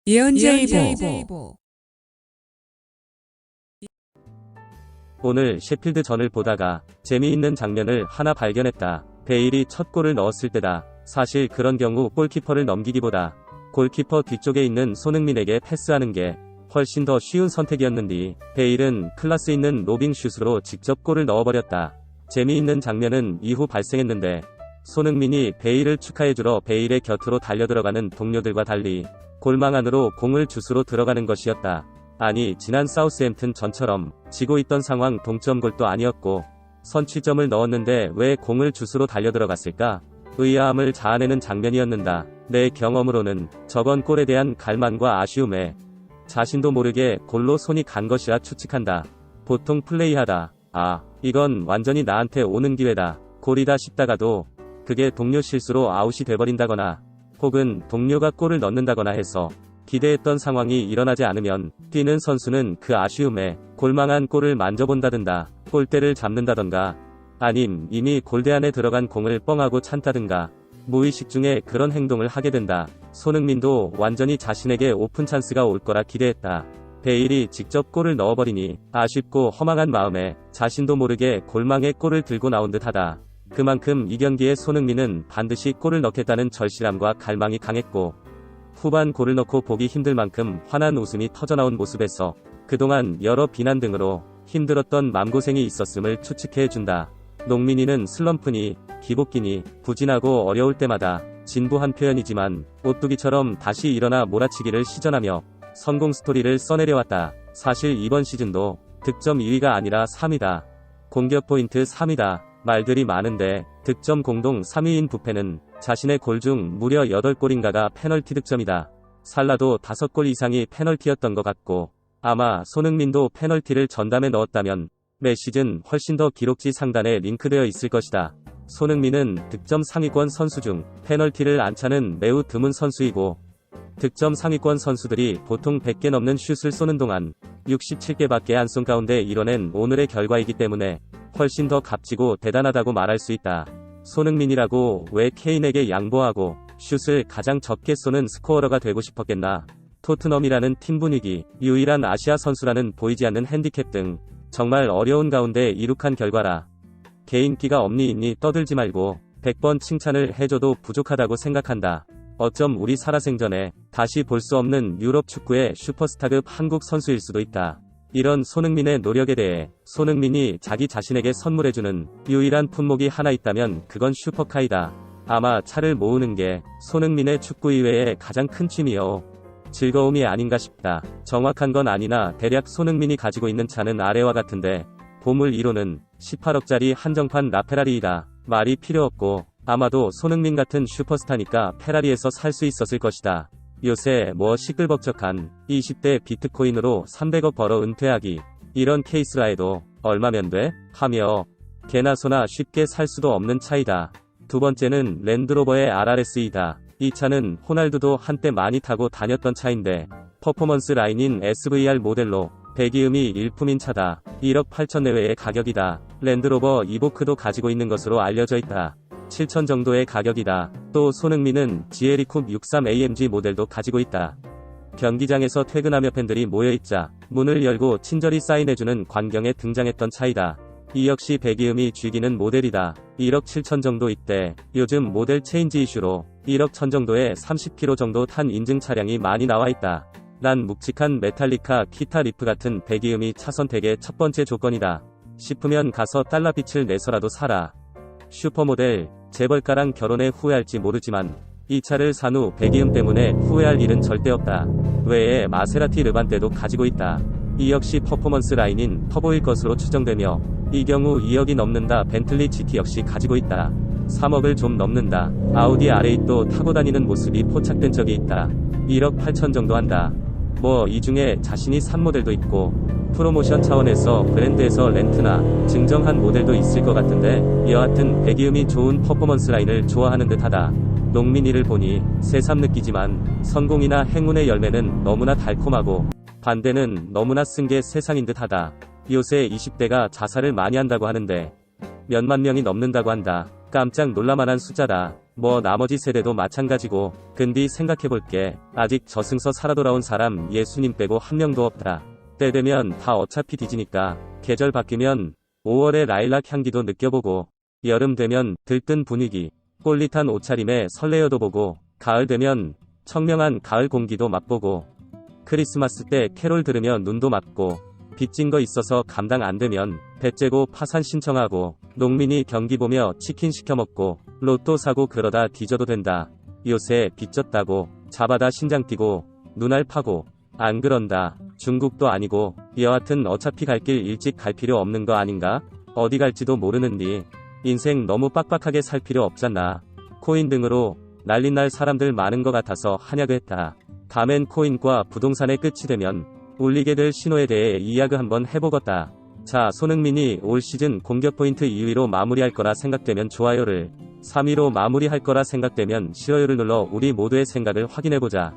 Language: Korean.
예언자이보 오늘 셰필드전을 보다가 재미있는 장면을 하나 발견했다. 베일이 첫 골을 넣었을 때다. 사실 그런 경우 골키퍼를 넘기기보다 골키퍼 뒤쪽에 있는 손흥민에게 패스하는 게 훨씬 더 쉬운 선택이었는데 베일은 클래스 있는 로빙 슛으로 직접 골을 넣어버렸다. 재미있는 장면은 이후 발생했는데 손흥민이 베일을 축하해주러 베일의 곁으로 달려들어가는 동료들과 달리 골망 안으로 공을 주스로 들어가는 것이었다. 아니, 지난 사우스햄튼 전처럼 지고 있던 상황 동점골도 아니었고 선취점을 넣었는데 왜 공을 주스로 달려들어갔을까? 의아함을 자아내는 장면이었는다. 내 경험으로는 저번 골에 대한 갈망과 아쉬움에 자신도 모르게 골로 손이 간 것이라 추측한다. 보통 플레이하다 이건 완전히 나한테 오는 기회다, 골이다 싶다가도 그게 동료 실수로 아웃이 돼버린다거나 혹은 동료가 골을 넣는다거나 해서 기대했던 상황이 일어나지 않으면 뛰는 선수는 그 아쉬움에 골망한 골을 만져본다든가 골대를 잡는다던가 아님 이미 골대 안에 들어간 공을 뻥하고 찬다든가 무의식 중에 그런 행동을 하게 된다. 손흥민도 완전히 자신에게 오픈 찬스가 올 거라 기대했다. 베일이 직접 골을 넣어버리니 아쉽고 허망한 마음에 자신도 모르게 골망에 골을 들고 나온 듯하다. 그만큼 이 경기에 손흥민은 반드시 골을 넣겠다는 절실함과 갈망이 강했고 후반 골을 넣고 보기 힘들 만큼 환한 웃음이 터져나온 모습에서 그동안 여러 비난 등으로 힘들었던 맘고생이 있었음을 추측해준다. 농민이는 슬럼프니 기복기니 부진하고 어려울 때마다 진부한 표현이지만 오뚜기처럼 다시 일어나 몰아치기를 시전하며 성공 스토리를 써내려왔다. 사실 이번 시즌도 득점 2위가 아니라 3위다. 공격 포인트 3위다. 말들이 많은데 득점 공동 3위인 부페는 자신의 골 중 무려 8골인가가 페널티 득점이다. 살라도 5골 이상이 페널티였던 것 같고 아마 손흥민도 페널티를 전담해 넣었다면 매 시즌 훨씬 더 기록지 상단에 링크되어 있을 것이다. 손흥민은 득점 상위권 선수 중 페널티를 안 차는 매우 드문 선수이고 득점 상위권 선수들이 보통 100개 넘는 슛을 쏘는 동안 67개밖에 안 쏜 가운데 이뤄낸 오늘의 결과이기 때문에 훨씬 더 값지고 대단하다고 말할 수 있다. 손흥민이라고 왜 케인에게 양보하고 슛을 가장 적게 쏘는 스코어러가 되고 싶었겠나? 토트넘이라는 팀 분위기, 유일한 아시아 선수라는 보이지 않는 핸디캡 등 정말 어려운 가운데 이룩한 결과라. 개인기가 없니 있니 떠들지 말고 100번 칭찬을 해줘도 부족하다고 생각한다. 어쩜 우리 살아생전에 다시 볼 수 없는 유럽 축구의 슈퍼스타급 한국 선수일 수도 있다. 이런 손흥민의 노력에 대해 손흥민이 자기 자신에게 선물해주는 유일한 품목이 하나 있다면 그건 슈퍼카이다. 아마 차를 모으는 게 손흥민의 축구 이외에 가장 큰 취미요 즐거움이 아닌가 싶다. 정확한 건 아니나 대략 손흥민이 가지고 있는 차는 아래와 같은데 보물 1호는 18억짜리 한정판 라페라리이다. 말이 필요 없고 아마도 손흥민 같은 슈퍼스타니까 페라리에서 살 수 있었을 것이다. 요새 뭐 시끌벅적한 20대 비트코인으로 300억 벌어 은퇴하기, 이런 케이스라 해도 얼마면 돼? 하며 개나 소나 쉽게 살 수도 없는 차이다. 두 번째는 랜드로버의 RRS이다. 이 차는 호날두도 한때 많이 타고 다녔던 차인데 퍼포먼스 라인인 SVR 모델로 배기음이 일품인 차다. 1억 8천 내외의 가격이다. 랜드로버 이보크도 가지고 있는 것으로 알려져 있다. 7천 정도의 가격이다. 또 손흥민은 GLE-쿱 63AMG 모델도 가지고 있다. 경기장에서 퇴근하며 팬들이 모여있자 문을 열고 친절히 사인해주는 광경에 등장했던 차이다. 이 역시 배기음이 죽이는 모델이다. 1억 7천 정도 있대. 요즘 모델 체인지 이슈로 1억 1천 정도에 30km 정도 탄 인증 차량이 많이 나와있다. 난 묵직한 메탈리카 키타 리프 같은 배기음이 차 선택의 첫 번째 조건이다. 싶으면 가서 달러빛을 내서라도 사라. 슈퍼모델, 재벌가랑 결혼해 후회할지 모르지만 이 차를 산 후 배기음 때문에 후회할 일은 절대 없다. 외에 마세라티 르반떼도 가지고 있다. 이 역시 퍼포먼스 라인인 터보일 것으로 추정되며 이 경우 2억이 넘는다. 벤틀리 GT 역시 가지고 있다. 3억을 좀 넘는다. 아우디 R8도 타고 다니는 모습이 포착된 적이 있다. 1억 8천 정도 한다. 뭐 이 중에 자신이 산 모델도 있고 프로모션 차원에서 브랜드에서 렌트나 증정한 모델도 있을 것 같은데 여하튼 배기음이 좋은 퍼포먼스 라인을 좋아하는 듯하다. 농민이를 보니 새삼 느끼지만 성공이나 행운의 열매는 너무나 달콤하고 반대는 너무나 쓴 게 세상인 듯하다. 요새 20대가 자살을 많이 한다고 하는데 몇만 명이 넘는다고 한다. 깜짝 놀랄만한 숫자다. 뭐 나머지 세대도 마찬가지고. 근데 생각해볼게. 아직 저승서 살아 돌아온 사람 예수님 빼고 한 명도 없다. 때 되면 다 어차피 뒤지니까. 계절 바뀌면 5월의 라일락 향기도 느껴보고, 여름 되면 들뜬 분위기, 꼴릿한 옷차림에 설레어도 보고, 가을 되면 청명한 가을 공기도 맛보고, 크리스마스 때 캐롤 들으며 눈도 맞고, 빚진 거 있어서 감당 안 되면 배 째고 파산 신청하고, 농민이 경기 보며 치킨 시켜 먹고, 로또 사고 그러다 뒤져도 된다. 요새 빚졌다고 잡아다 신장 뛰고 눈알 파고. 안 그런다. 중국도 아니고. 여하튼 어차피 갈 길 일찍 갈 필요 없는 거 아닌가? 어디 갈지도 모르는디 인생 너무 빡빡하게 살 필요 없잖아. 코인 등으로 날린 날 사람들 많은 것 같아서 하냐고 했다. 다음엔 코인과 부동산의 끝이 되면 울리게 될 신호에 대해 이야기 한번 해보겠다. 자, 손흥민이 올 시즌 공격 포인트 2위로 마무리할 거라 생각되면 좋아요를, 3위로 마무리할 거라 생각되면 싫어요를 눌러 우리 모두의 생각을 확인해보자.